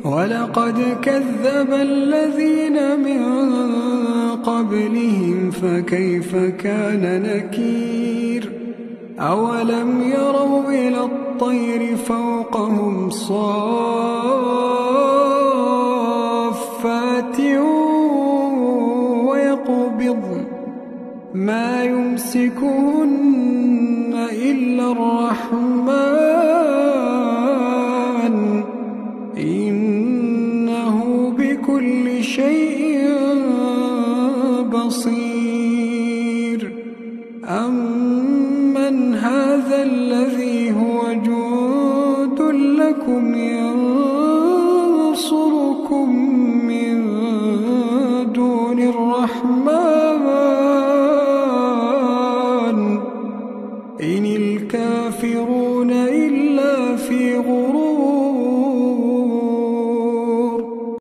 ولقد كذب الذين من قبلهم فكيف كان نكير أولم يروا إلى الطير فوقهم صافات ويقبضن ما يمسكهن إلا الرحمن